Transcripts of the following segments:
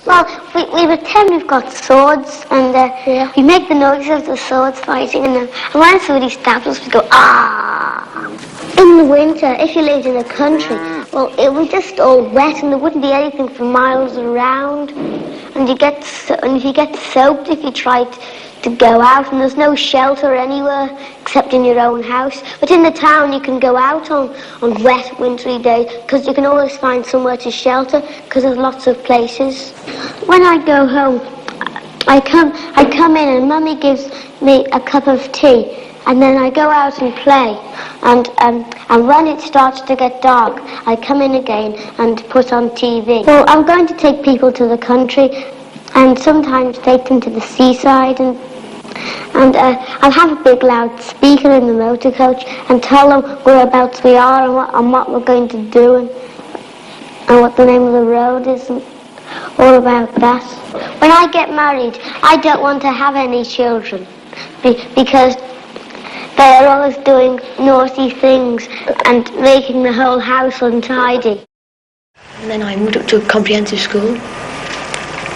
Well, we pretend we've got swords, and we make the noises of the swords fighting, and when somebody stabs us, we go, ah! In the winter, if you lived in the country, well, it was just all wet, and there wouldn't be anything for miles around, and you get soaked if you tried to go out, and there's no shelter anywhere except in your own house. But in the town you can go out on wet wintry days because you can always find somewhere to shelter because there's lots of places. When I go home, I come in and Mummy gives me a cup of tea, and then I go out and play, and when it starts to get dark I come in again and put on TV. Well, I'm going to take people to the country and sometimes take them to the seaside, and I'll have a big loud speaker in the motor coach and tell them whereabouts we are and what we're going to do and what the name of the road is and all about that. When I get married, I don't want to have any children because they are always doing naughty things and making the whole house untidy. And then I moved up to a comprehensive school.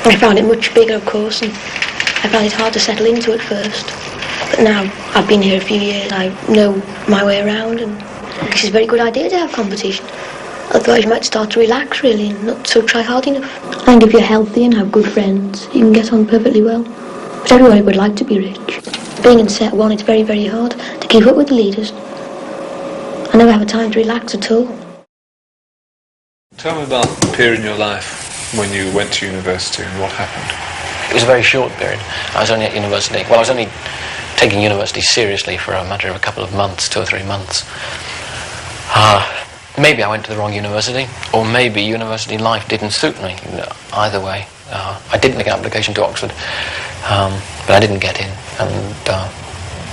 I found it much bigger, of course, and I found it hard to settle into at first. But now I've been here a few years, I know my way around, and this is a very good idea to have competition. Otherwise you might start to relax, really, and not so try hard enough. And if you're healthy and have good friends, you can get on perfectly well. But everybody would like to be rich. Being in set one, it's very, very hard to keep up with the leaders. I never have a time to relax at all. Tell me about the period in your life when you went to university and what happened. It was a very short period. I was only at university. Well, I was only taking university seriously for a matter of a couple of months, 2 or 3 months. Maybe I went to the wrong university, or maybe university life didn't suit me. Either way, I did make an application to Oxford, but I didn't get in. And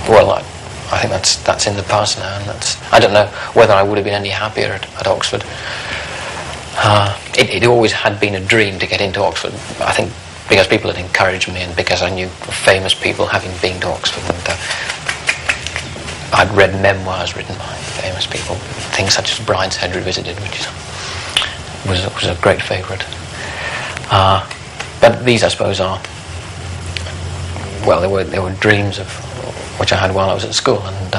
well, I think that's in the past now, and I don't know whether I would have been any happier at Oxford. It always had been a dream to get into Oxford. I think because people had encouraged me, and because I knew famous people having been to Oxford, and I'd read memoirs written by famous people, things such as Brideshead Revisited, which was a great favourite. But these, I suppose, are, well, they were dreams of which I had while I was at school, and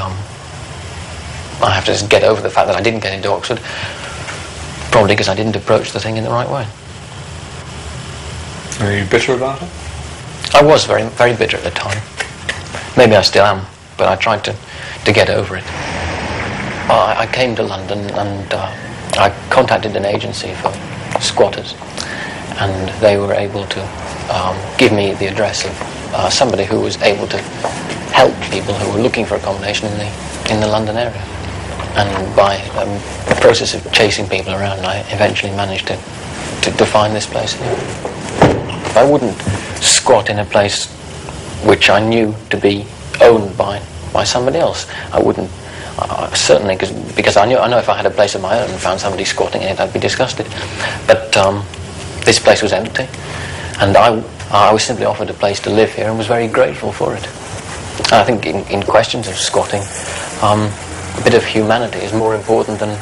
I have to just get over the fact that I didn't get into Oxford, probably because I didn't approach the thing in the right way. Are you bitter about it? I was very, very bitter at the time. Maybe I still am, but I tried to get over it. I came to London and I contacted an agency for squatters, and they were able to give me the address of somebody who was able to help people who were looking for accommodation in the London area. And by the process of chasing people around, I eventually managed to find this place here. I wouldn't squat in a place which I knew to be owned by somebody else. I wouldn't, certainly, because I know if I had a place of my own and found somebody squatting in it, I'd be disgusted. But this place was empty, and I was simply offered a place to live here and was very grateful for it. And I think in questions of squatting, a bit of humanity is more important than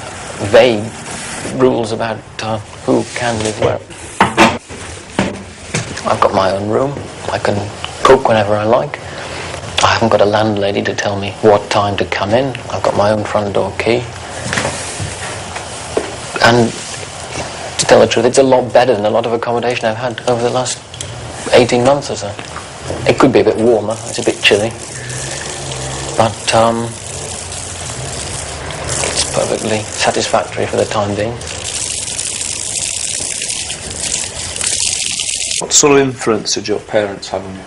vague rules about who can live where. I've got my own room. I can cook whenever I like. I haven't got a landlady to tell me what time to come in. I've got my own front door key. And to tell the truth, it's a lot better than a lot of accommodation I've had over the last 18 months or so. It could be a bit warmer. It's a bit chilly. But it's perfectly satisfactory for the time being. What sort of influence did your parents have on you?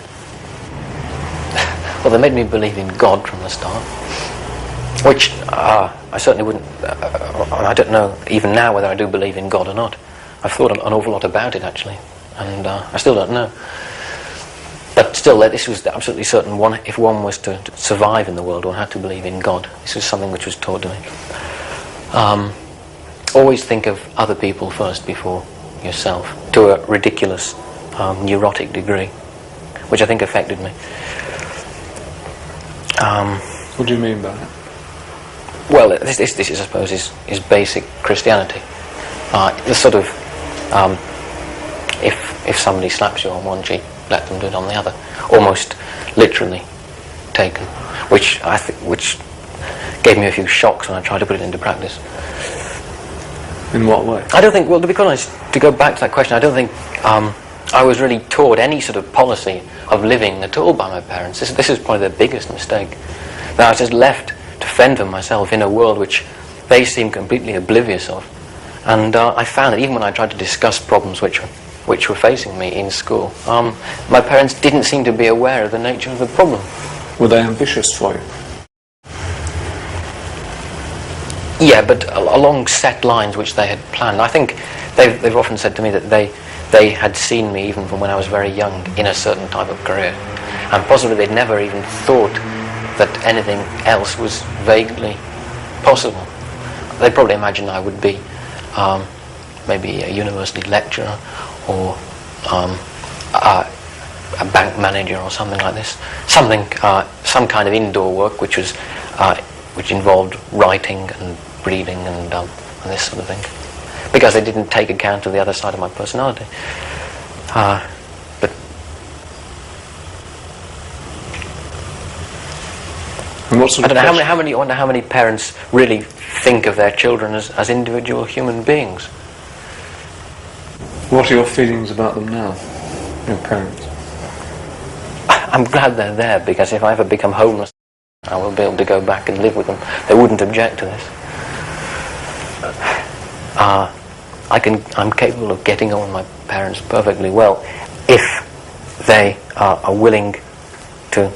Well, they made me believe in God from the start, which I certainly wouldn't, I don't know even now whether I do believe in God or not. I've thought an awful lot about it, actually, and I still don't know. But still, this was absolutely certain. If one was to survive in the world, one had to believe in God. This was something which was taught to me. Always think of other people first before yourself, to a ridiculous, neurotic degree, which I think affected me. What do you mean by that? Well, this is, I suppose, is basic Christianity. The sort of if somebody slaps you on one cheek, let them do it on the other. Almost literally taken, which gave me a few shocks when I tried to put it into practice. In what way? I don't think, well, to be honest, to go back to that question, I don't think I was really taught any sort of policy of living at all by my parents. This is probably their biggest mistake. That I was just left to fend for myself in a world which they seemed completely oblivious of. And I found that even when I tried to discuss problems which were facing me in school, my parents didn't seem to be aware of the nature of the problem. Were they ambitious for you? Yeah, but along set lines which they had planned. I think they've often said to me that they had seen me even from when I was very young in a certain type of career, and possibly they'd never even thought that anything else was vaguely possible. They probably imagined I would be maybe a university lecturer or a bank manager or something like this. Some kind of indoor work which involved writing and reading and this sort of thing, because they didn't take account of the other side of my personality. But And what sort I of don't know I wonder how many parents really think of their children as individual human beings. What are your feelings about them now, your parents? I'm glad they're there, because if I ever become homeless, I will be able to go back and live with them. They wouldn't object to this. I'm capable of getting on with my parents perfectly well if they are willing to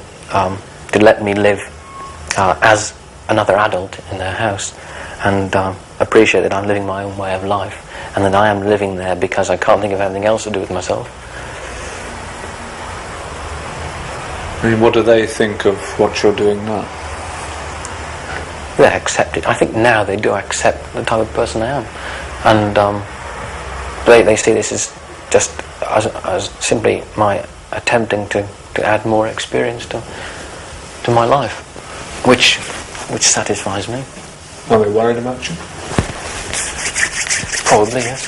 let me live as another adult in their house, and appreciate that I'm living my own way of life, and that I am living there because I can't think of anything else to do with myself. I mean, what do they think of what you're doing now? They accept it. I think now they do accept the type of person I am, and they see this as just as simply my attempting to add more experience to my life, which satisfies me. Are they worried about you? Probably, yes.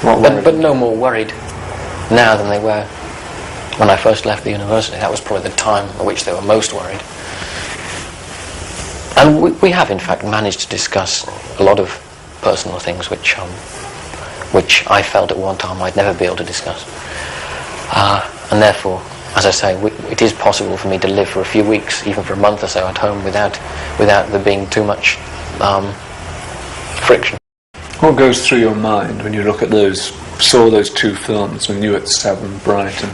But no more worried now than they were when I first left the university. That was probably the time at which they were most worried. And we have, in fact, managed to discuss a lot of personal things which I felt at one time I'd never be able to discuss. And therefore, as I say, it is possible for me to live for a few weeks, even for a month or so at home, without there being too much friction. What goes through your mind when you look at saw those two films, when you were at 7, Bright and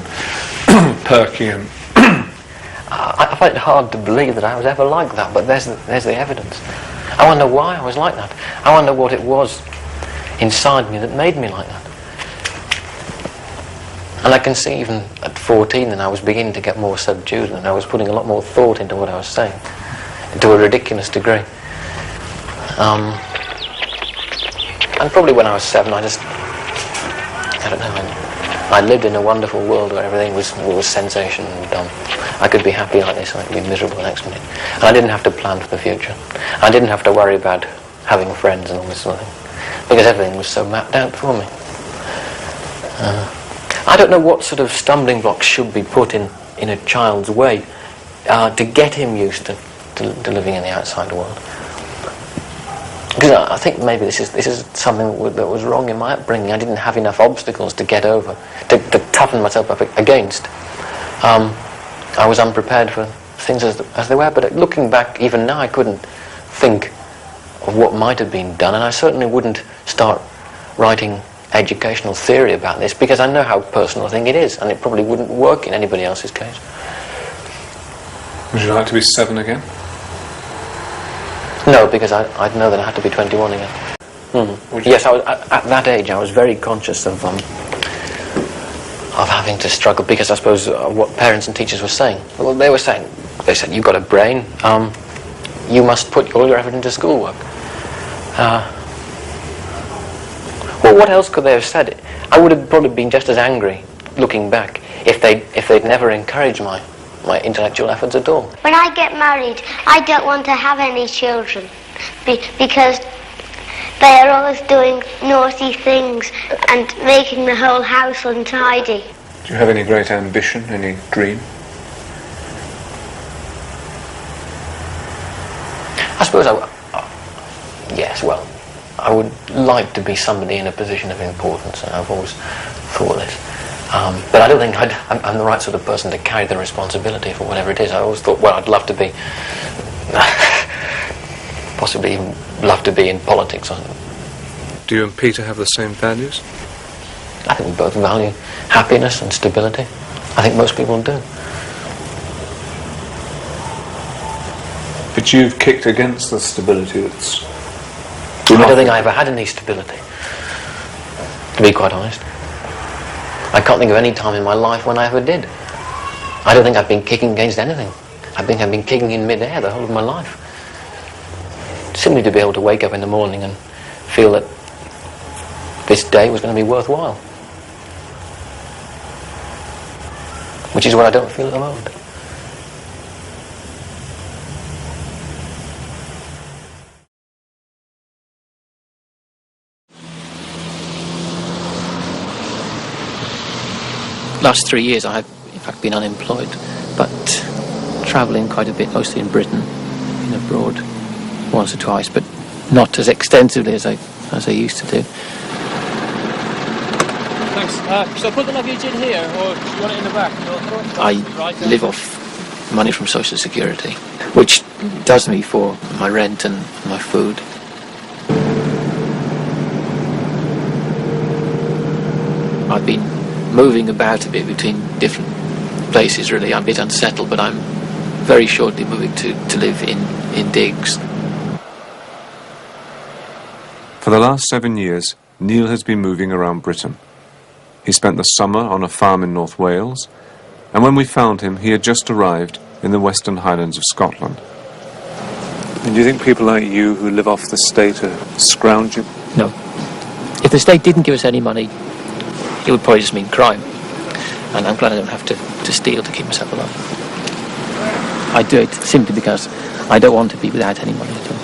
Perky, and I find it hard to believe that I was ever like that, but there's the evidence. I wonder why I was like that. I wonder what it was inside me that made me like that. And I can see even at 14 that I was beginning to get more subdued, and I was putting a lot more thought into what I was saying, to a ridiculous degree. And probably when I was 7, I don't know, I lived in a wonderful world where everything was sensation and I could be happy like this, and I could be miserable the next minute. And I didn't have to plan for the future. I didn't have to worry about having friends and all this sort of thing, because everything was so mapped out for me. I don't know what sort of stumbling blocks should be put in a child's way to get him used to living in the outside world. Because I think maybe this is something that was wrong in my upbringing. I didn't have enough obstacles to get over, to toughen myself up against. I was unprepared for things as they were, but looking back, even now, I couldn't think of what might have been done, and I certainly wouldn't start writing educational theory about this, because I know how personal a thing it is, and it probably wouldn't work in anybody else's case. Would you like to be 7 again? No, because I'd know that I had to be 21 again. Yes, at that age I was very conscious of having to struggle, because I suppose what parents and teachers were saying. Well, they said, you've got a brain, you must put all your effort into schoolwork. Well, what else could they have said? I would have probably been just as angry, looking back, if they'd never encouraged my intellectual efforts at all. When I get married, I don't want to have any children because They are always doing naughty things and making the whole house untidy. Do you have any great ambition, any dream? I suppose yes, well, I would like to be somebody in a position of importance, and I've always thought this. But I don't think I'm the right sort of person to carry the responsibility for whatever it is. I always thought, well, I'd love to be, possibly even love to be in politics or something. Do you and Peter have the same values? I think we both value happiness and stability. I think most people do. But you've kicked against the stability that's... I don't think I ever had any stability, to be quite honest. I can't think of any time in my life when I ever did. I don't think I've been kicking against anything. I think I've been kicking in mid-air the whole of my life. Simply to be able to wake up in the morning and feel that this day was going to be worthwhile. Which is what I don't feel at the moment. Last 3 years I have in fact been unemployed, but travelling quite a bit, mostly in Britain, been abroad once or twice, but not as extensively as I used to do. Thanks. So put the luggage in here, or do you want it in the back? I live off money from Social Security, which does me for my rent and my food. I've been moving about a bit between different places, really. I'm a bit unsettled, but I'm very shortly moving to live in digs. For the last 7 years, Neil has been moving around Britain. He spent the summer on a farm in North Wales, and when we found him, he had just arrived in the Western Highlands of Scotland. And do you think people like you who live off the state are scrounging? No. If the state didn't give us any money, it would probably just mean crime. And I'm glad I don't have to steal to keep myself alive. I do it simply because I don't want to be without any money at all.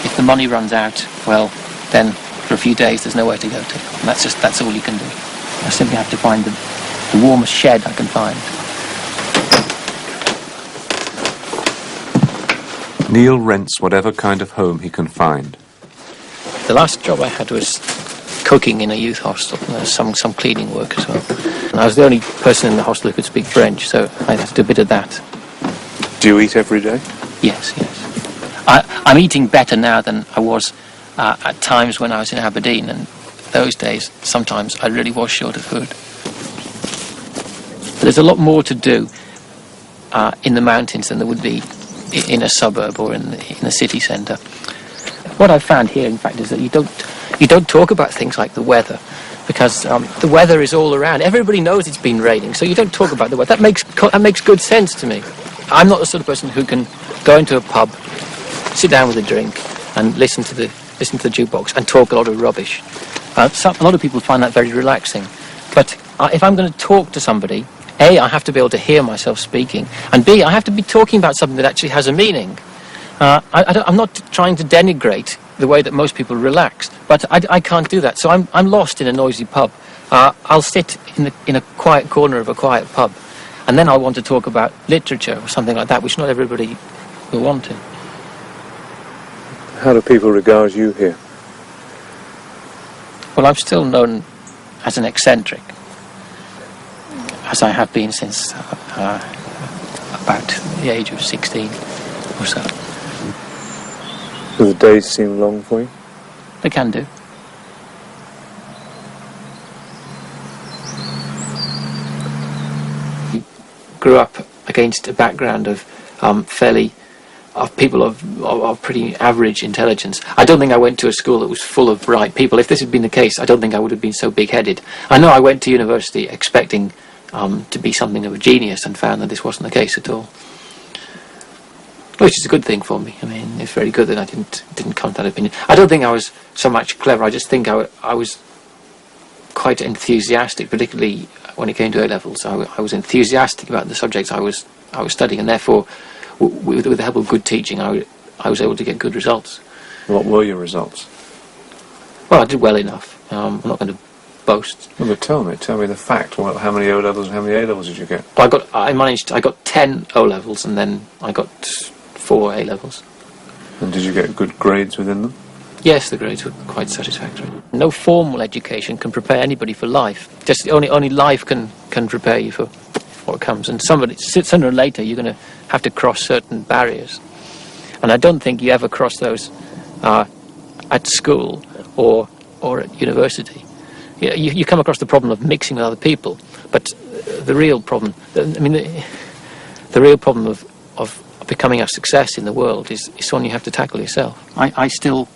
If the money runs out, well, then for a few days there's nowhere to go to. And that's all you can do. I simply have to find the warmest shed I can find. Neil rents whatever kind of home he can find. The last job I had was cooking in a youth hostel. There was some cleaning work as well. And I was the only person in the hostel who could speak French, so I had to do a bit of that. Do you eat every day? Yes. I'm eating better now than I was at times when I was in Aberdeen, and those days, sometimes I really was short of food. But there's a lot more to do in the mountains than there would be in a suburb or in the city centre. What I've found here, in fact, is that you don't talk about things like the weather, because the weather is all around. Everybody knows it's been raining, so you don't talk about the weather. That makes good sense to me. I'm not the sort of person who can go into a pub, sit down with a drink, and listen to the jukebox and talk a lot of rubbish. A lot of people find that very relaxing. But if I'm going to talk to somebody, A, I have to be able to hear myself speaking, and B, I have to be talking about something that actually has a meaning. I'm not trying to denigrate the way that most people relax, but I can't do that. So I'm lost in a noisy pub. I'll sit in a quiet corner of a quiet pub, and then I'll want to talk about literature or something like that, which not everybody will want to. How do people regard you here? Well, I'm still known as an eccentric, as I have been since about the age of 16 or so. Do the days seem long for you? They can do. He grew up against a background of people of pretty average intelligence. I don't think I went to a school that was full of bright people. If this had been the case, I don't think I would have been so big-headed. I know I went to university expecting to be something of a genius and found that this wasn't the case at all. Which is a good thing for me. I mean, it's very good that I didn't come to that opinion. I don't think I was so much clever. I just think I was quite enthusiastic, particularly when it came to A-levels. I was enthusiastic about the subjects I was studying, and therefore, with the help of good teaching, I I was able to get good results. What were your results? Well, I did well enough. I'm not going to boast. No, but tell me the fact. Well, how many O levels and how many A levels did you get? But I got 10 O levels and then I got 4 A levels. And did you get good grades within them? Yes, the grades were quite satisfactory. No formal education can prepare anybody for life. Just only life can prepare you for what comes. And sooner or later, you're going to have to cross certain barriers. And I don't think you ever cross those at school or at university. You come across the problem of mixing with other people, but the real problem, the real problem of becoming a success in the world is one you have to tackle yourself. I still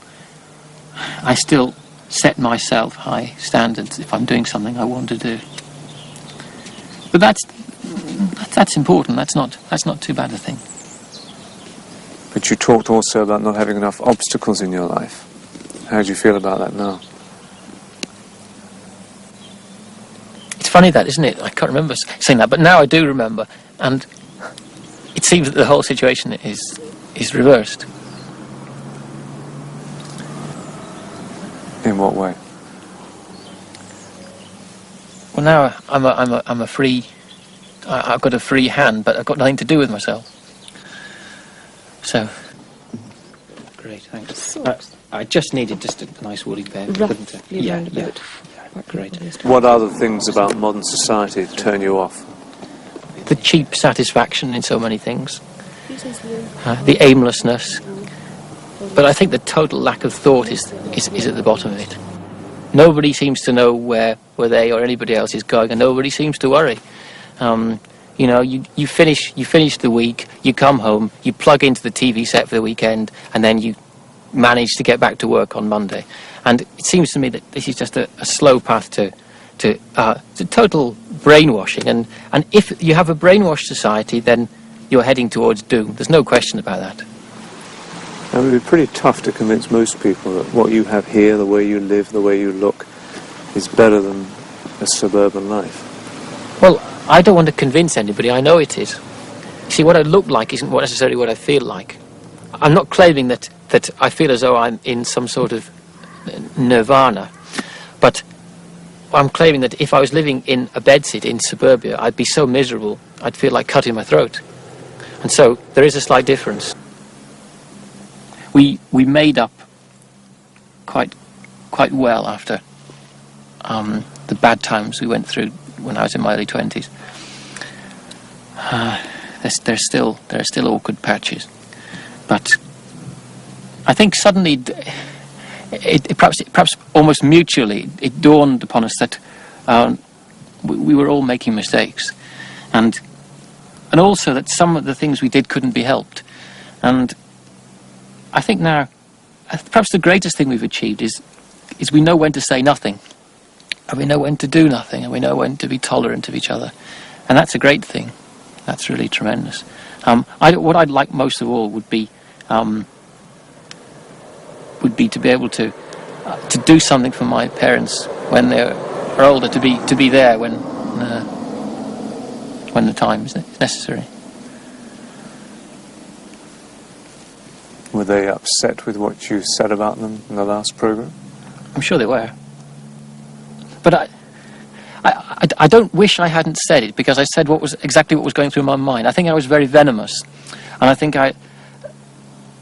set myself high standards if I'm doing something I want to do. But that's important. That's not too bad a thing. But you talked also about not having enough obstacles in your life. How do you feel about that now? It's funny that, isn't it? I can't remember saying that, but now I do remember, and it seems that the whole situation is reversed. In what way? Well, now I'm a free. I've got a free hand, but I've got nothing to do with myself. So, great, thanks. I just needed just a nice woolly pair. Yeah. Great. What other things about modern society turn you off? The cheap satisfaction in so many things, the aimlessness, but I think the total lack of thought is at the bottom of it. Nobody seems to know where they or anybody else is going, and nobody seems to worry. You finish the week, you come home, you plug into the TV set for the weekend, and then you manage to get back to work on Monday. And it seems to me that this is just a slow path to total brainwashing. And if you have a brainwashed society, then you're heading towards doom. There's no question about that. It would be pretty tough to convince most people that what you have here, the way you live, the way you look, is better than a suburban life. Well, I don't want to convince anybody. I know it is. See, what I look like isn't necessarily what I feel like. I'm not claiming that I feel as though I'm in some sort of nirvana, but I'm claiming that if I was living in a bedsit in suburbia, I'd be so miserable, I'd feel like cutting my throat. And so there is a slight difference. We made up quite well after the bad times we went through when I was in my early 20s. There are still awkward patches, but I think suddenly, it perhaps almost mutually, it dawned upon us that we were all making mistakes, and also that some of the things we did couldn't be helped. And I think now, perhaps the greatest thing we've achieved is we know when to say nothing, and we know when to do nothing, and we know when to be tolerant of each other, and that's a great thing. That's really tremendous. What I'd like most of all would be to be able to do something for my parents when they're older, to be there when the time is necessary. Were they upset with what you said about them in the last programme? I'm sure they were. But I don't wish I hadn't said it, because I said exactly what was going through my mind. I think I was very venomous, and I think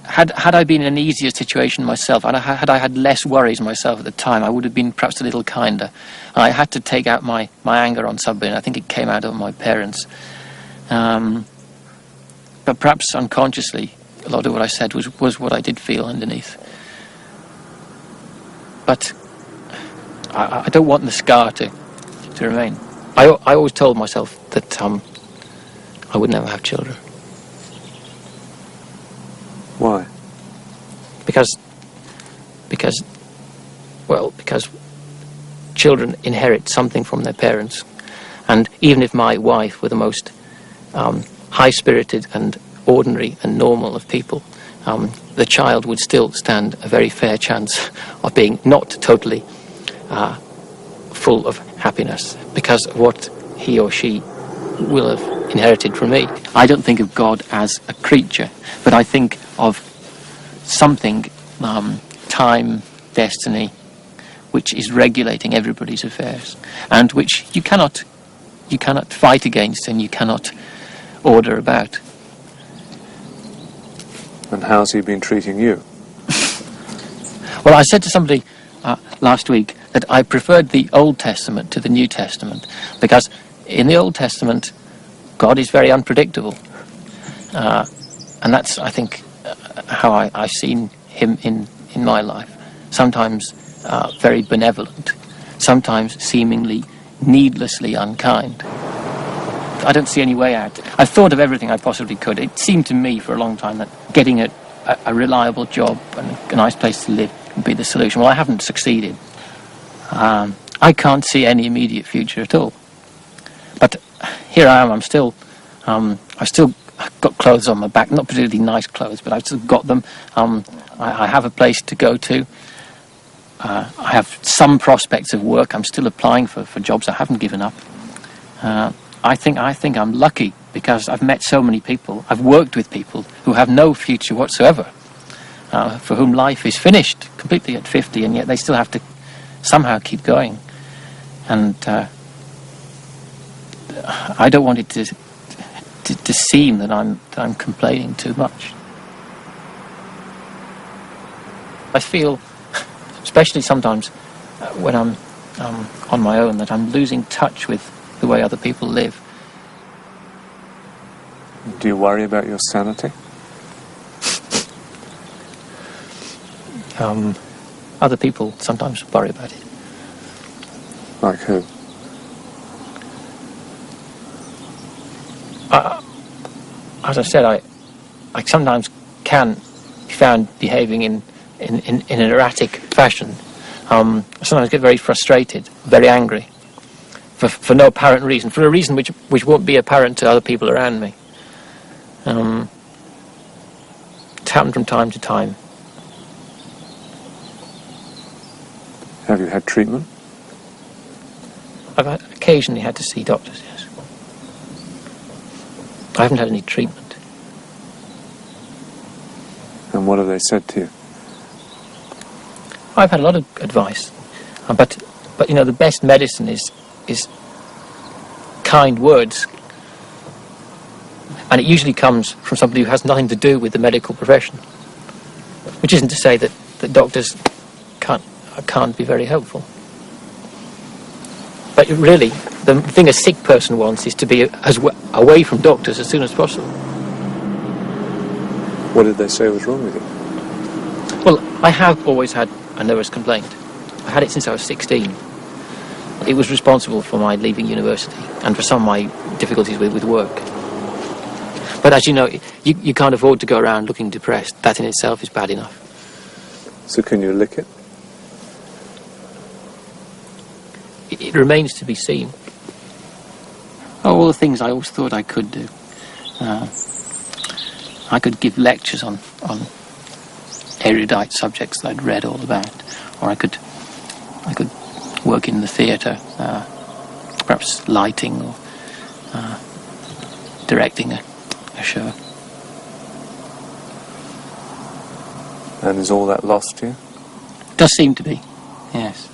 had I been in an easier situation myself, and had I had less worries myself at the time, I would have been perhaps a little kinder. And I had to take out my anger on somebody, and I think it came out of my parents. But perhaps unconsciously, a lot of what I said was what I did feel underneath. But I don't want the scar to remain. I always told myself that I would never have children. Why? Because children inherit something from their parents, and even if my wife were the most high-spirited and ordinary and normal of people, the child would still stand a very fair chance of being not totally full of happiness because of what he or she will have inherited from me. I don't think of God as a creature, but I think of something, time, destiny, which is regulating everybody's affairs, and which you cannot fight against and you cannot order about. And how's he been treating you? Well, I said to somebody last week that I preferred the Old Testament to the New Testament, because in the Old Testament, God is very unpredictable. And that's, I think, how I've seen him in my life. Sometimes very benevolent, sometimes seemingly needlessly unkind. I don't see any way out. I've thought of everything I possibly could. It seemed to me for a long time that getting a reliable job and a nice place to live would be the solution. Well, I haven't succeeded. I can't see any immediate future at all. But here I am. I've still got clothes on my back, not particularly nice clothes, but I've still got them. I have a place to go to. I have some prospects of work. I'm still applying for jobs. I haven't given up. I think I'm lucky because I've met so many people. I've worked with people who have no future whatsoever, for whom life is finished completely at 50, and yet they still have to somehow keep going. And I don't want it to seem that I'm complaining too much. I feel, especially sometimes when I'm on my own, that I'm losing touch with the way other people live. Do you worry about your sanity? Other people sometimes worry about it. Like who? As I said, I sometimes can be found behaving in an erratic fashion. I sometimes get very frustrated, very angry, for no apparent reason, for a reason which won't be apparent to other people around me. It's happened from time to time. Have you had treatment? I've occasionally had to see doctors, yes. I haven't had any treatment. And what have they said to you? I've had a lot of advice, but you know, the best medicine is kind words, and it usually comes from somebody who has nothing to do with the medical profession. Which isn't to say that doctors can't be very helpful. But really, the thing a sick person wants is to be away from doctors as soon as possible. What did they say was wrong with you? Well, I have always had a nervous complaint. I had it since I was 16. It was responsible for my leaving university and for some of my difficulties with work. But as you know, you can't afford to go around looking depressed. That in itself is bad enough. So can you lick it? It remains to be seen. All the things I always thought I could do. I could give lectures on erudite subjects that I'd read all about, or I could work in the theatre, perhaps lighting or directing a show. And is all that lost to you? Does seem to be, yes.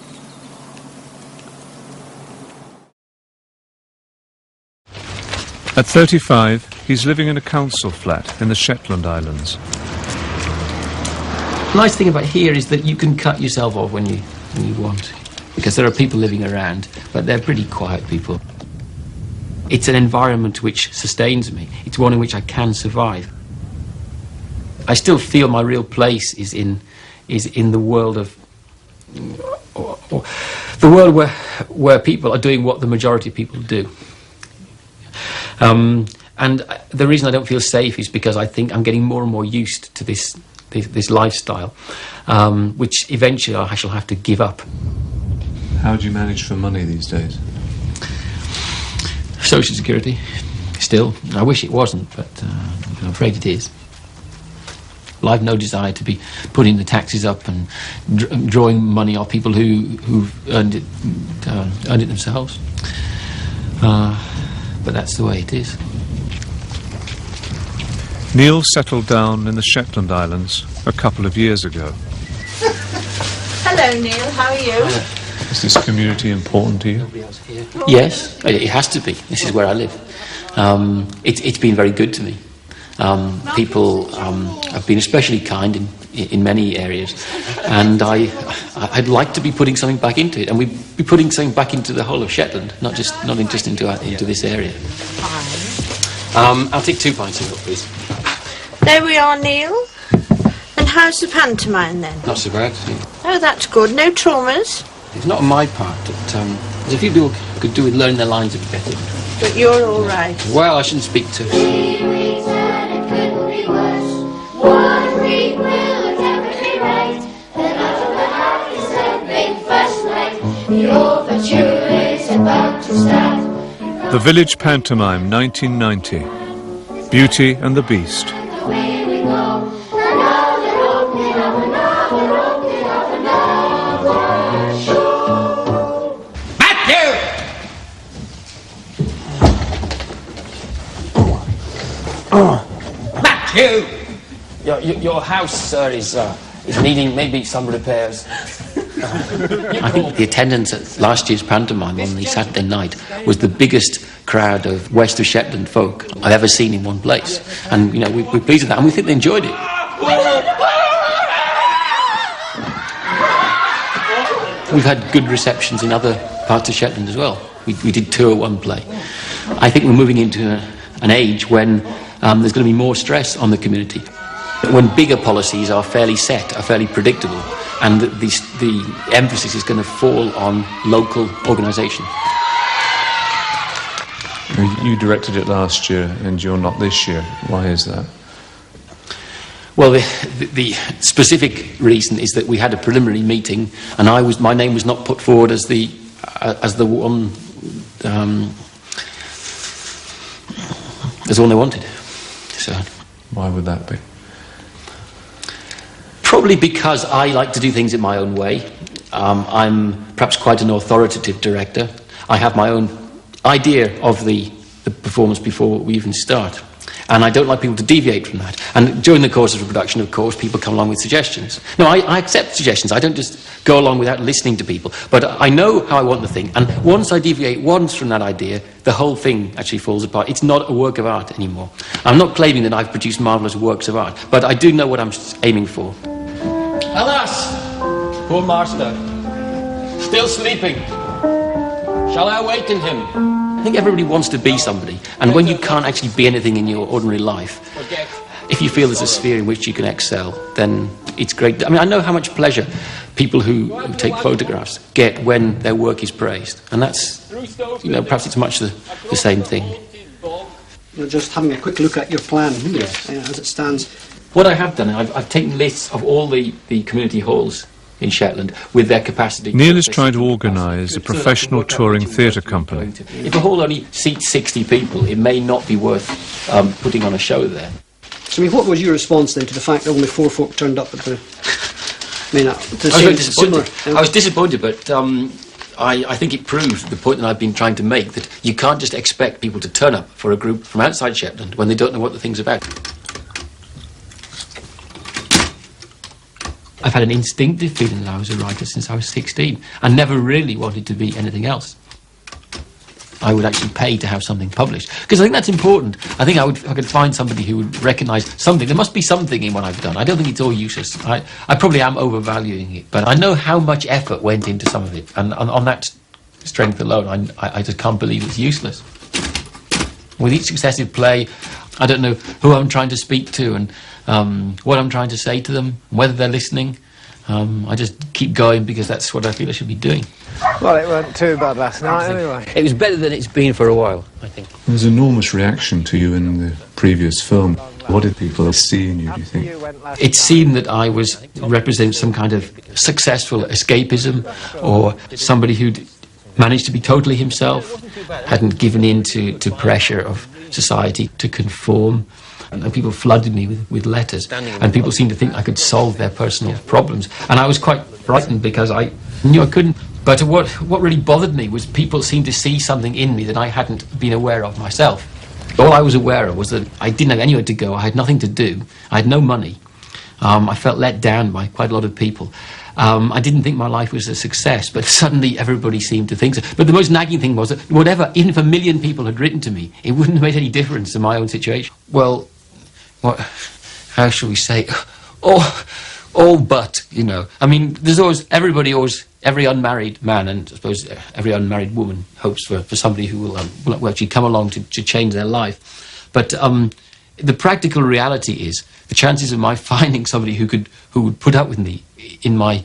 At 35, he's living in a council flat in the Shetland Islands. The nice thing about here is that you can cut yourself off when you want, because there are people living around, but they're pretty quiet people. It's an environment which sustains me. It's one in which I can survive. I still feel my real place is in the world of the world where people are doing what the majority of people do. And the reason I don't feel safe is because I think I'm getting more and more used to this lifestyle, which eventually I shall have to give up. How do you manage for money these days? Social Security, still. I wish it wasn't, but I'm afraid it is. Well, I've no desire to be putting the taxes up and drawing money off people who've earned it themselves. But that's the way it is. Neil settled down in the Shetland Islands a couple of years ago. Hello, Neil. How are you? Is this community important to you? Yes, it has to be. This is where I live. It's been very good to me. People have been especially kind in many areas, and I'd like to be putting something back into it, and we'd be putting something back into the whole of Shetland, not just into this area. I'll take 2 pints of milk, please. There we are, Neil. And how's the pantomime then? Not so bad. Oh, that's good. No traumas. It's not on my part. There's a few people could do with learning their lines a bit better. But you're all right. Well, I shouldn't speak to. The Village Pantomime, 1990. Beauty and the Beast. Matthew! Your house, sir, is needing maybe some repairs. I think the attendance at last year's pantomime on the Saturday night was the biggest crowd of West of Shetland folk I've ever seen in one place. And, you know, we're pleased with that, and we think they enjoyed it. We've had good receptions in other parts of Shetland as well. We did tour one play. I think we're moving into an age when there's going to be more stress on the community. When bigger policies are fairly set, are fairly predictable, and the emphasis is going to fall on local organisation. You directed it last year and you're not this year. Why is that? Well, the specific reason is that we had a preliminary meeting, and my name was not put forward as the one as the one they wanted. So why would that be? Probably because I like to do things in my own way. I'm perhaps quite an authoritative director. I have my own idea of the performance before we even start. And I don't like people to deviate from that. And during the course of the production, of course, people come along with suggestions. No, I accept suggestions. I don't just go along without listening to people. But I know how I want the thing. And once I deviate once from that idea, the whole thing actually falls apart. It's not a work of art anymore. I'm not claiming that I've produced marvellous works of art, but I do know what I'm aiming for. Alas, poor master, still sleeping. Shall I awaken him? I think everybody wants to be somebody, and when you can't actually be anything in your ordinary life, if you feel there's a sphere in which you can excel, then it's great. I mean, I know how much pleasure people who take photographs get when their work is praised, and that's, you know, perhaps it's much the same thing. You're just having a quick look at your plan here, as it stands. What I have done, I've taken lists of all the community halls in Shetland with their capacity. Neil is trying to organise a professional touring theatre company. If a hall only seats 60 people, it may not be worth putting on a show there. So, I mean, what was your response then to the fact that only 4 folk turned up at the... I was disappointed, but I think it proved the point that I've been trying to make, that you can't just expect people to turn up for a group from outside Shetland when they don't know what the thing's about. I've had an instinctive feeling that I was a writer since I was 16 and never really wanted to be anything else. I would actually pay to have something published, because I think that's important. I think if I could find somebody who would recognise something. There must be something in what I've done. I don't think it's all useless. I probably am overvaluing it, but I know how much effort went into some of it, and on that strength alone, I just can't believe it's useless. With each successive play, I don't know who I'm trying to speak to and what I'm trying to say to them, whether they're listening. I just keep going because that's what I feel I should be doing. Well, it weren't too bad last night anyway. It was better than it's been for a while, I think. There's enormous reaction to you in the previous film. What did people see in you, do you think? It seemed that I was represent some kind of successful escapism, or somebody who'd managed to be totally himself, hadn't given in to pressure of society to conform. And people flooded me with letters, and people seemed to think I could solve their personal problems. And I was quite frightened because I knew I couldn't. But what really bothered me was people seemed to see something in me that I hadn't been aware of myself. All I was aware of was that I didn't have anywhere to go. I had nothing to do. I had no money. I felt let down by quite a lot of people. I didn't think my life was a success, but suddenly everybody seemed to think so. But the most nagging thing was that whatever, even if 1 million people had written to me, it wouldn't have made any difference to my own situation. Well, how shall we say? All but, you know. I mean, there's always, every unmarried man, and I suppose every unmarried woman hopes for somebody who will actually come along to change their life. But the practical reality is the chances of my finding somebody who would put up with me in my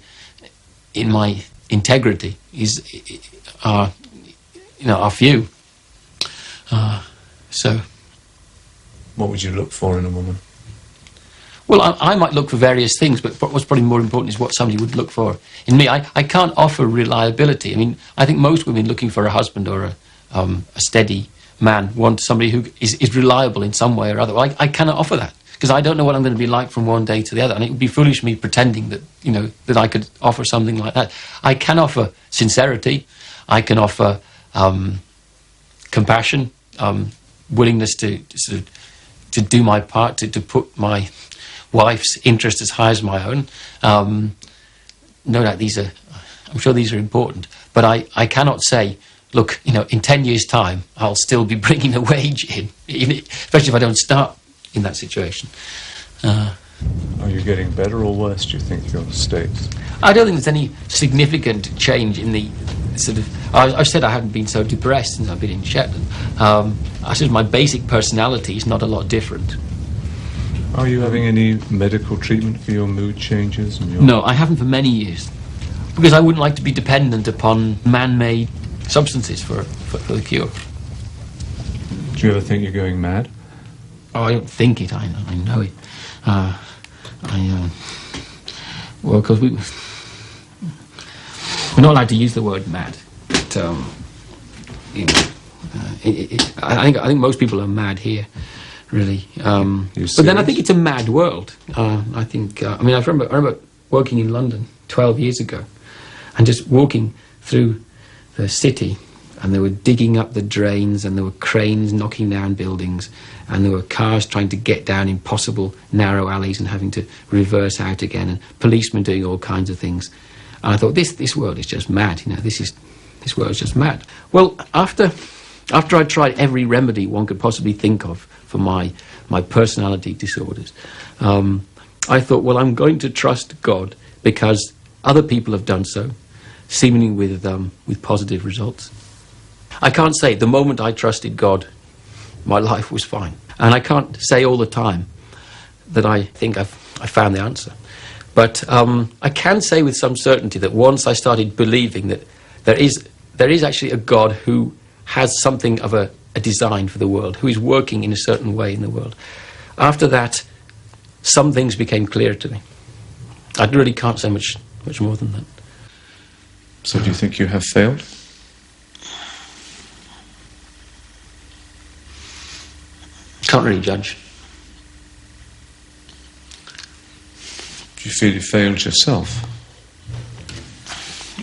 integrity are few. So, what would you look for in a woman? Well, I might look for various things, but what's probably more important is what somebody would look for in me. I can't offer reliability. I mean, I think most women looking for a husband or a steady man want somebody who is reliable in some way or other. Well, I cannot offer that, because I don't know what I'm going to be like from one day to the other, and it would be foolish me pretending that, you know, that I could offer something like that. I can offer sincerity. I can offer compassion, willingness to do my part, to put my wife's interest as high as my own. No doubt I'm sure these are important, but I cannot say, look, you know, in 10 years' time, I'll still be bringing a wage in, especially if I don't start in that situation. Are you getting better or worse, do you think, your state? I don't think there's any significant change in the sort of... I said I haven't been so depressed since I've been in Shetland. I said my basic personality is not a lot different. Are you having any medical treatment for your mood changes? And No, I haven't for many years, because I wouldn't like to be dependent upon man-made substances for the cure. Do you ever think you're going mad? Oh, I don't think it, I know it. Well, because we're not allowed to use the word mad, but I think most people are mad here, really. But then I think it's a mad world. I think, I remember working in London 12 years ago, and just walking through the city, and they were digging up the drains, and there were cranes knocking down buildings, and there were cars trying to get down impossible narrow alleys and having to reverse out again, and policemen doing all kinds of things. And I thought, this world is just mad, you know, this world is just mad. Well, after I tried every remedy one could possibly think of for my personality disorders, I thought, well, I'm going to trust God, because other people have done so, seemingly with positive results. I can't say the moment I trusted God, my life was fine. And I can't say all the time that I think I found the answer. But I can say with some certainty that once I started believing that there is actually a God who has something of a design for the world, who is working in a certain way in the world, after that, some things became clear to me. I really can't say much more than that. So do you think you have failed? Can't really judge. Do you feel you failed yourself?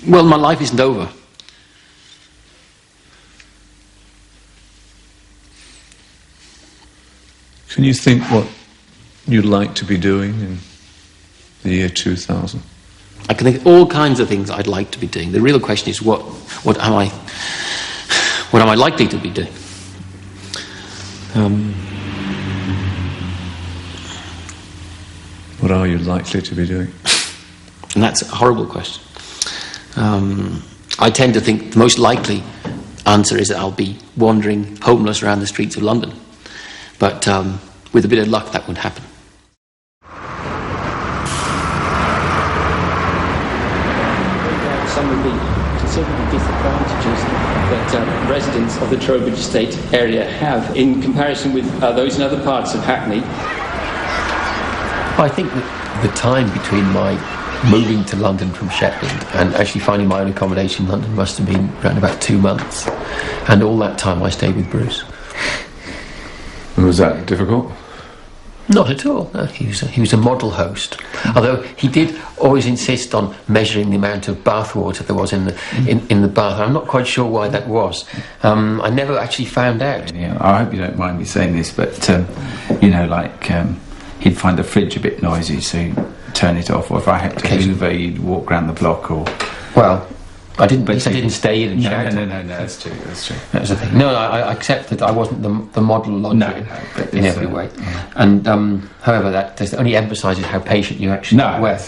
Well, my life isn't over. Can you think what you'd like to be doing in the year 2000? I can think of all kinds of things I'd like to be doing. The real question is what am I likely to be doing? What are you likely to be doing? And that's a horrible question. I tend to think the most likely answer is that I'll be wandering homeless around the streets of London. But with a bit of luck, that would happen. Some of the considerable disadvantages that residents of the Trowbridge Estate area have in comparison with those in other parts of Hackney. I think that the time between my moving to London from Shetland and actually finding my own accommodation in London must have been around about 2 months. And all that time I stayed with Bruce. And was that difficult? Not at all. No, he was a model host. Although he did always insist on measuring the amount of bath water there was in the bath. I'm not quite sure why that was. I never actually found out. Yeah, I hope you don't mind me saying this, but you know, like he'd find the fridge a bit noisy, so he'd turn it off. Or if I had to hoover, he'd walk round the block. Or well, I didn't stay in and shout. No, that's true. That was the thing. No, I accept that I wasn't the model lodger in every way. And however, that just only emphasises how patient you actually were.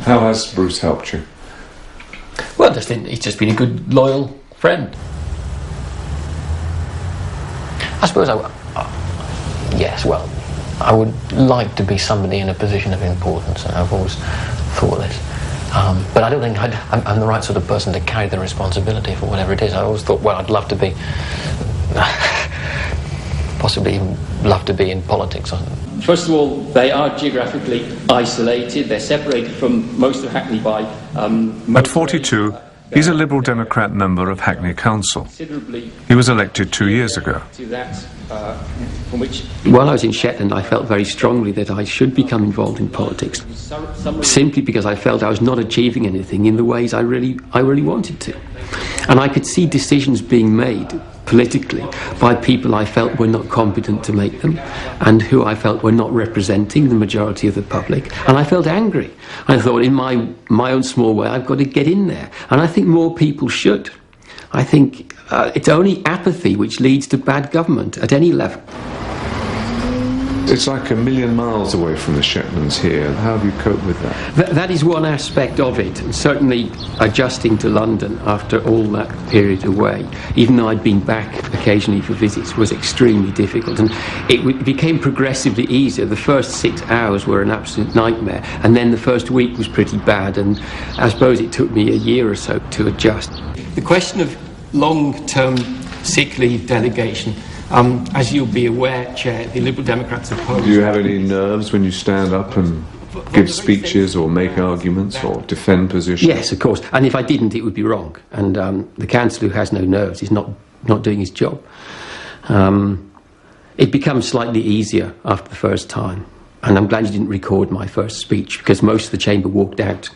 How has Bruce helped you? Well, he's just been a good, loyal friend. I suppose yes, well, I would like to be somebody in a position of importance, and I've always thought this. But I don't think I'm the right sort of person to carry the responsibility for whatever it is. I always thought, well, I'd love to be, possibly even love to be in politics. First of all, they are geographically isolated. They're separated from most of Hackney by... At 42, he's a Liberal Democrat member of Hackney Council. He was elected 2 years ago. While I was in Shetland, I felt very strongly that I should become involved in politics, simply because I felt I was not achieving anything in the ways I really wanted to. And I could see decisions being made politically by people I felt were not competent to make them, and who I felt were not representing the majority of the public. And I felt angry. I thought, in my own small way, I've got to get in there. And I think more people should. I think it's only apathy which leads to bad government at any level. It's like a million miles away from the Shetlands here. How do you cope with that? That is one aspect of it, and certainly adjusting to London after all that period away, even though I'd been back occasionally for visits, was extremely difficult, and it became progressively easier. The first 6 hours were an absolute nightmare, and then the first week was pretty bad, and I suppose it took me a year or so to adjust. The question of long-term sick leave delegation, as you'll be aware, Chair, the Liberal Democrats oppose... Do you have any nerves when you stand up and give speeches or make arguments or defend positions? Yes, of course. And if I didn't, it would be wrong. And the councillor who has no nerves is not doing his job. It becomes slightly easier after the first time. And I'm glad you didn't record my first speech, because most of the chamber walked out.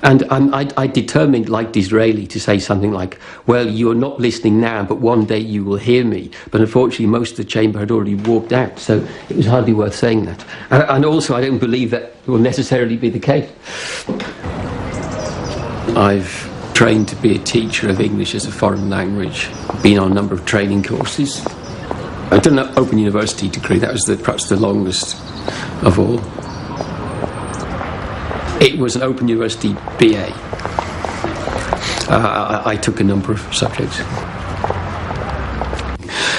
And I determined, like Disraeli, to say something like, well, you're not listening now, but one day you will hear me. But unfortunately, most of the chamber had already walked out, so it was hardly worth saying that. And also, I don't believe that will necessarily be the case. I've trained to be a teacher of English as a foreign language, been on a number of training courses. I've done an Open University degree. That was perhaps the longest of all. It was an Open University BA. I took a number of subjects.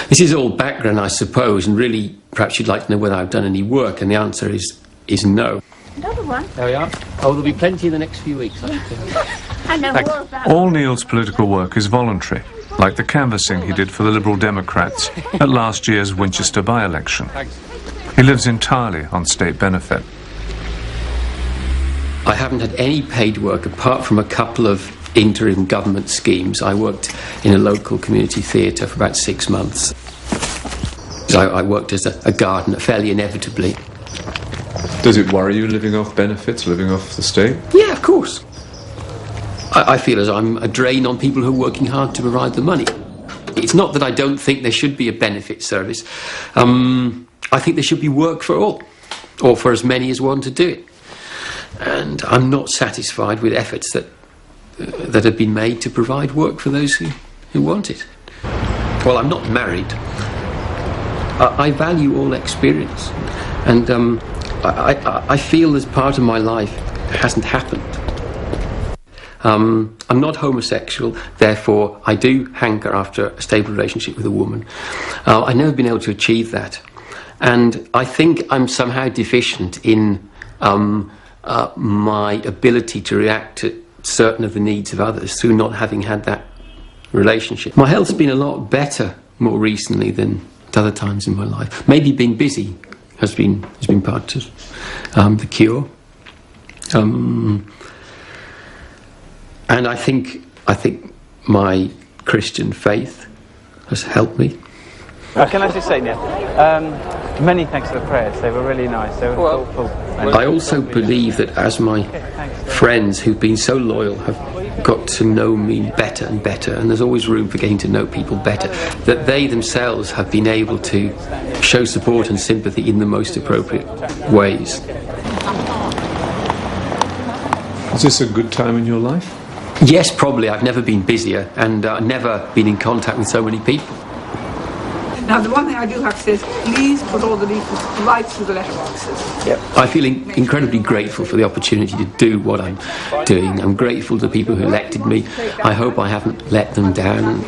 This is all background, I suppose, and really, perhaps you'd like to know whether I've done any work, and the answer is no. Another one. There we are. Oh, there'll be plenty in the next few weeks, I think. I know more of that. All Neil's political work is voluntary, like the canvassing he did for the Liberal Democrats at last year's Winchester by-election. He lives entirely on state benefit. I haven't had any paid work apart from a couple of interim government schemes. I worked in a local community theatre for about 6 months. I worked as a gardener, fairly inevitably. Does it worry you living off benefits, living off the state? Yeah, of course. I feel as I'm a drain on people who are working hard to provide the money. It's not that I don't think there should be a benefit service. I think there should be work for all, or for as many as want to do it. And I'm not satisfied with efforts that have been made to provide work for those who want it. Well, I'm not married. I value all experience, and I feel as part of my life hasn't happened. I'm not homosexual, therefore I do hanker after a stable relationship with a woman. I've never been able to achieve that, and I think I'm somehow deficient in my ability to react to certain of the needs of others through not having had that relationship. My health's been a lot better more recently than at other times in my life. Maybe being busy has been part of the cure. And I think my Christian faith has helped me. Can I just say, Neil, Many thanks for the prayers. They were really nice. They were thoughtful. I also believe that as my friends who've been so loyal have got to know me better and better, and there's always room for getting to know people better, that they themselves have been able to show support and sympathy in the most appropriate ways. Is this a good time in your life? Yes, probably. I've never been busier and never been in contact with so many people. Now, the one thing I do have to say is, please put all the leaflets right through the letterboxes. Yep. I feel incredibly grateful for the opportunity to do what I'm doing. I'm grateful to the people who elected me. I hope I haven't let them down.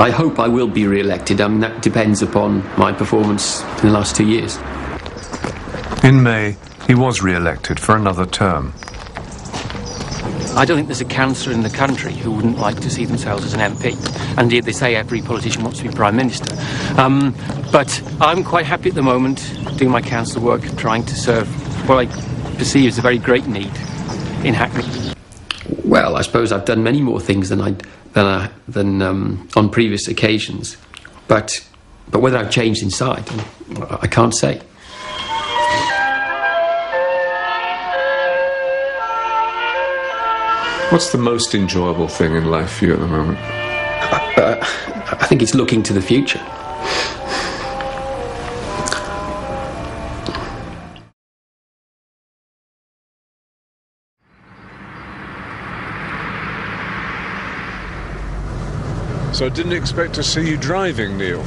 I hope I will be re-elected. I mean, that depends upon my performance in the last 2 years. In May, he was re-elected for another term. I don't think there's a councillor in the country who wouldn't like to see themselves as an MP. And indeed, they say every politician wants to be Prime Minister. But I'm quite happy at the moment doing my council work, trying to serve what I perceive as a very great need in Hackney. Well, I suppose I've done many more things than on previous occasions. But whether I've changed inside, I can't say. What's the most enjoyable thing in life for you at the moment? I think it's looking to the future. So I didn't expect to see you driving, Neil.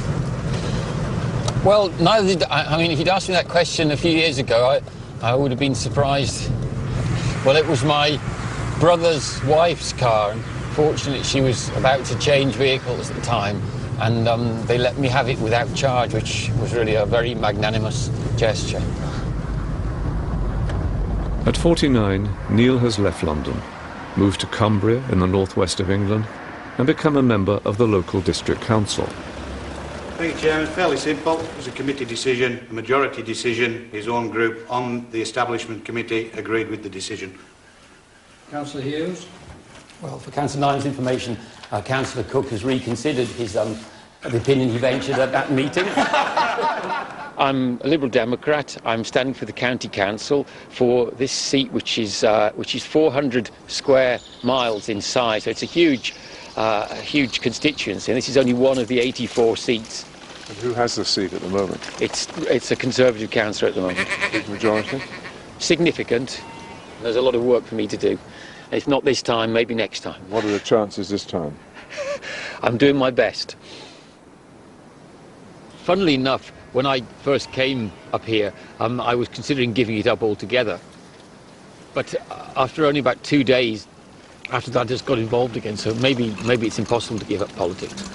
Well, neither did I. I mean, if you'd asked me that question a few years ago, I would have been surprised. Well, it was my brother's wife's car, and fortunately she was about to change vehicles at the time, and they let me have it without charge, which was really a very magnanimous gesture. At 49, Neil has left London, moved to Cumbria in the northwest of England, and become a member of the local district council. Thank you, Chairman. Fairly simple. It was a committee decision, a majority decision. His own group on the establishment committee agreed with the decision. Councillor Hughes? Well, for Councillor Nine's information, Councillor Cook has reconsidered his the opinion he ventured at that meeting. I'm a Liberal Democrat. I'm standing for the County Council for this seat, which is 400 square miles in size. So it's a huge constituency, and this is only one of the 84 seats. And who has the seat at the moment? It's a Conservative councillor at the moment. Big majority? Significant. There's a lot of work for me to do. If not this time, maybe next time. What are the chances this time? I'm doing my best. Funnily enough, when I first came up here, I was considering giving it up altogether. But after only about 2 days, after that I just got involved again, so maybe it's impossible to give up politics.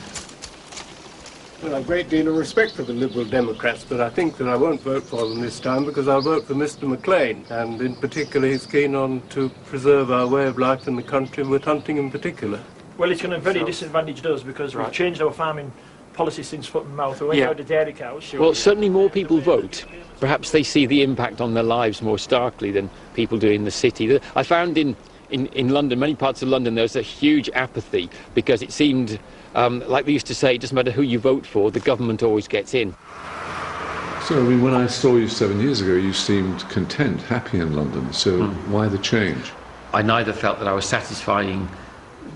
Well, I've a great deal of respect for the Liberal Democrats, but I think that I won't vote for them this time because I'll vote for Mr Maclean, and in particular he's keen on to preserve our way of life in the country, with hunting in particular. Well, it's going to very disadvantage us because we've changed our farming policy since foot and mouth. We went out to dairy cows. Well, certainly more people vote. Perhaps they see the impact on their lives more starkly than people do in the city. I found in London, many parts of London, there was a huge apathy because it seemed like they used to say, it doesn't matter who you vote for, the government always gets in. So, I mean, when I saw you 7 years ago, you seemed content, happy in London. So why the change? I neither felt that I was satisfying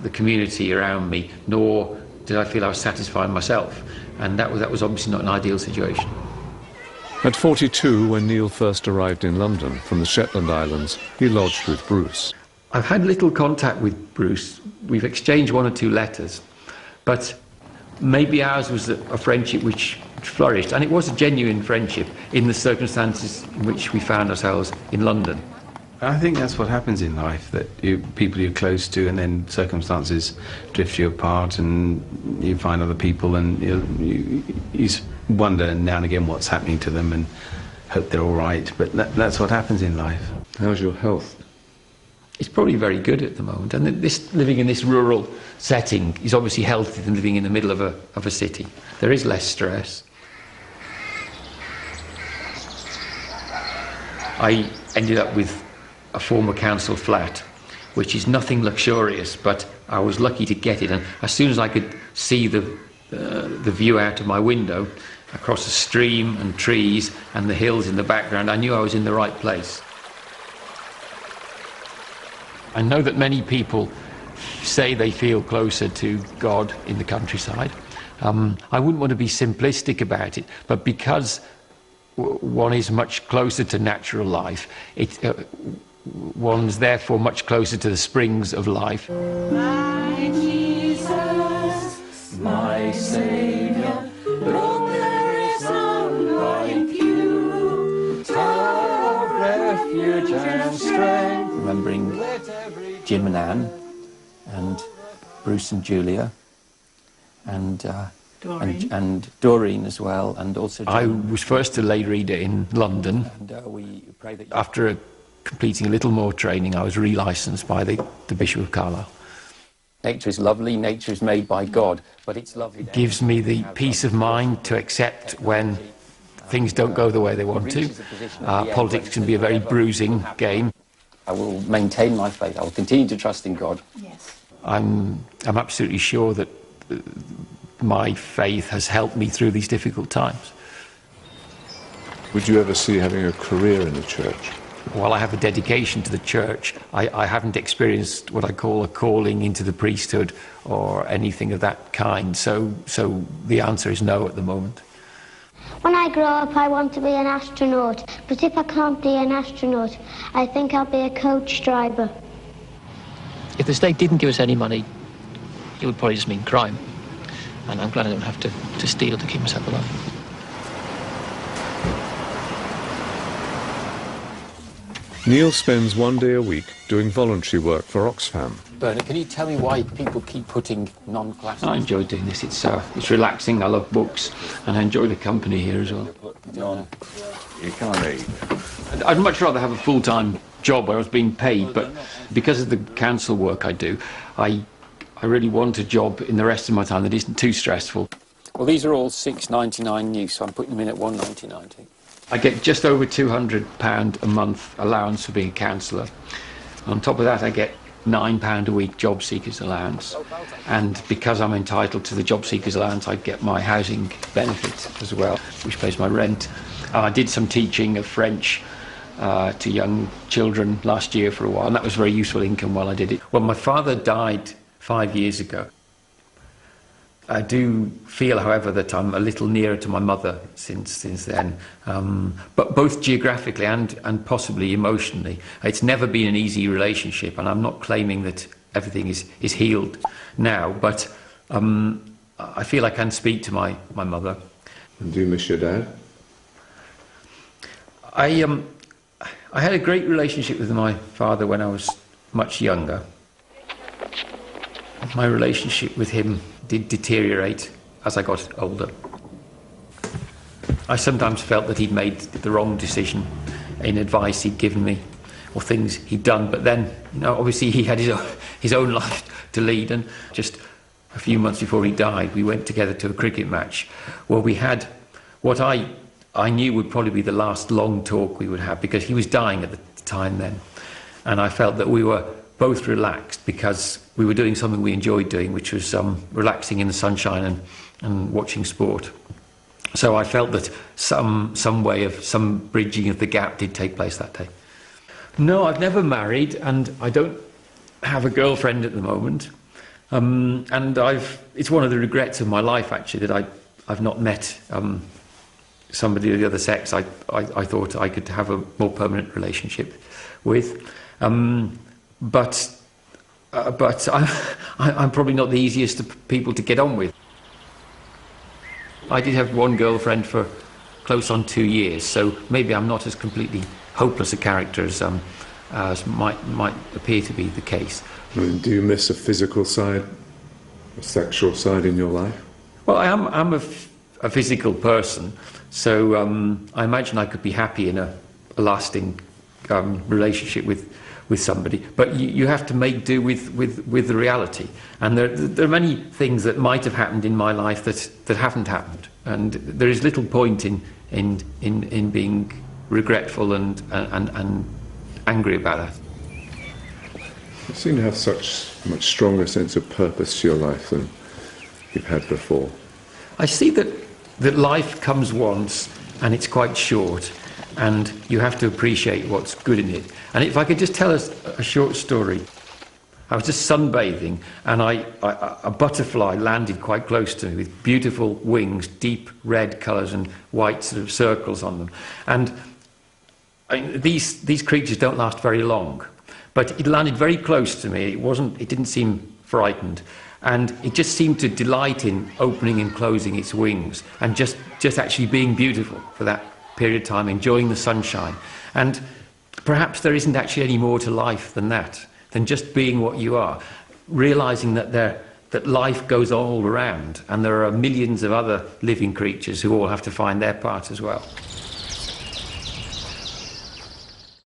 the community around me, nor did I feel I was satisfying myself. And that was obviously not an ideal situation. At 42, when Neil first arrived in London from the Shetland Islands, he lodged with Bruce. I've had little contact with Bruce. We've exchanged 1 or 2 letters, but maybe ours was a friendship which flourished, and it was a genuine friendship in the circumstances in which we found ourselves in London. I think that's what happens in life, that people you're close to, and then circumstances drift you apart, and you find other people, and you wonder now and again what's happening to them, and hope they're all right. But that's what happens in life. How's your health? It's probably very good at the moment, and living in this rural setting is obviously healthier than living in the middle of a city. There is less stress. I ended up with a former council flat, which is nothing luxurious, but I was lucky to get it, and as soon as I could see the view out of my window, across a stream and trees and the hills in the background, I knew I was in the right place. I know that many people say they feel closer to God in the countryside. I wouldn't want to be simplistic about it, but because one is much closer to natural life, one's therefore much closer to the springs of life. My Jesus, my Saviour, Lord, there is none like you. Tower of refuge and strength. Remembering Jim and Anne, and Bruce and Julia, and Doreen as well, and also John. I was first a lay reader in London. And we pray that After completing a little more training, I was re-licensed by the Bishop of Carlisle. nature is lovely, nature is made by God, but it's lovely. It gives me the peace of mind to accept when things don't go the way they want to. Politics can be a very bruising game. I will maintain my faith. I will continue to trust in God. Yes. I'm absolutely sure that my faith has helped me through these difficult times. Would you ever see having a career in the church? While I have a dedication to the church, I haven't experienced what I call a calling into the priesthood or anything of that kind. So the answer is no at the moment. When I grow up, I want to be an astronaut. But if I can't be an astronaut, I think I'll be a coach driver. If the state didn't give us any money, it would probably just mean crime. And I'm glad I don't have to steal to keep myself alive. Neil spends one day a week doing voluntary work for Oxfam. Bernard, can you tell me why people keep putting non-classical... I enjoy doing this. It's relaxing. I love books, and I enjoy the company here as well. You can't eat. I'd much rather have a full-time job where I was being paid, but because of the council work I do, I really want a job in the rest of my time that isn't too stressful. Well, these are all $6.99 new, so I'm putting them in at $1.99. I get just over £200 a month allowance for being a councillor. On top of that, I get £9 a week job seekers allowance, and because I'm entitled to the job seekers allowance, I get my housing benefit as well, which pays my rent. I did some teaching of French to young children last year for a while, and that was very useful income while I did it. Well, my father died 5 years ago. I do feel, however, that I'm a little nearer to my mother since then, but both geographically and possibly emotionally. It's never been an easy relationship, and I'm not claiming that everything is healed now, but I feel I can speak to my mother. And do you miss your dad? I had a great relationship with my father when I was much younger. My relationship with him did deteriorate as I got older. I sometimes felt that he'd made the wrong decision in advice he'd given me or things he'd done, but then, you know, obviously he had his own life to lead, and just a few months before he died, we went together to a cricket match where we had what I knew would probably be the last long talk we would have, because he was dying at the time then, and I felt that we were both relaxed because we were doing something we enjoyed doing, which was relaxing in the sunshine and watching sport. So I felt that some bridging of the gap did take place that day. No, I've never married, and I don't have a girlfriend at the moment. And it's one of the regrets of my life, actually, that I've not met somebody of the other sex I thought I could have a more permanent relationship with. But I'm probably not the easiest of people to get on with. I did have one girlfriend for close on 2 years, so maybe I'm not as completely hopeless a character as might appear to be the case. I mean, do you miss a physical side, a sexual side in your life? Well, I'm a physical person, so I imagine I could be happy in a lasting relationship with somebody, but you have to make do with the reality, and there are many things that might have happened in my life that haven't happened, and there is little point in being regretful and angry about that. You seem to have such a much stronger sense of purpose to your life than you've had before. I see that that life comes once and it's quite short, and you have to appreciate what's good in it. And if I could just tell us a short story. I was just sunbathing, and a butterfly landed quite close to me with beautiful wings, deep red colours and white sort of circles on them. And these creatures don't last very long, but it landed very close to me. It didn't seem frightened, and it just seemed to delight in opening and closing its wings, and just actually being beautiful for that period of time, enjoying the sunshine. And perhaps there isn't actually any more to life than that, than just being what you are, realising that life goes all around, and there are millions of other living creatures who all have to find their part as well.